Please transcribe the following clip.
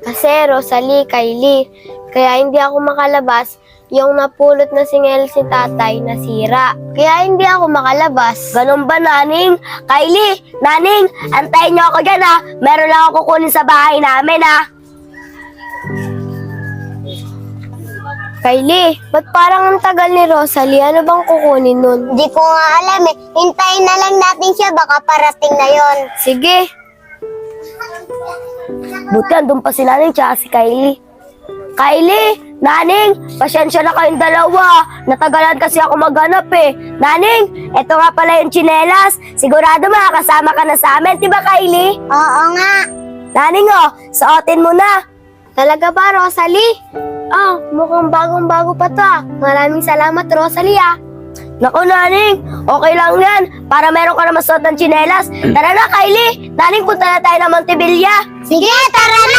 Kasi Rosalie, Kylie, kaya hindi ako makalabas yung napulot na singel si tatay nasira. Kaya hindi ako makalabas. Ganun ba, Naning? Kylie, Naning, antayin niyo ako dyan ha. Meron lang ako kukunin sa bahay namin ha. Kylie, ba't parang ang tagal ni Rosalie? Ano bang kukunin nun? Di ko nga alam eh. Hintayin na lang natin siya, baka parating na yon. Sige. Buti andun pa si Naning tsaka si Kylie. Kylie, Naning, pasensya na kayong dalawa. Natagalan kasi ako maghanap eh. Naning, eto nga pala yung tsinelas. Sigurado makakasama ka na sa amin, diba Kylie? Oo nga. Naning oh, suotin mo na. Talaga ba, Rosalie? Oh, mukhang bagong-bago pa to ah. Maraming salamat, Rosalie ah. Naku, Naning, okay lang yan. Para meron ka na masuot ng tsinelas. Tara na, Kylie. Naning, punta na tayo ng Montevilla. Sige, tara na!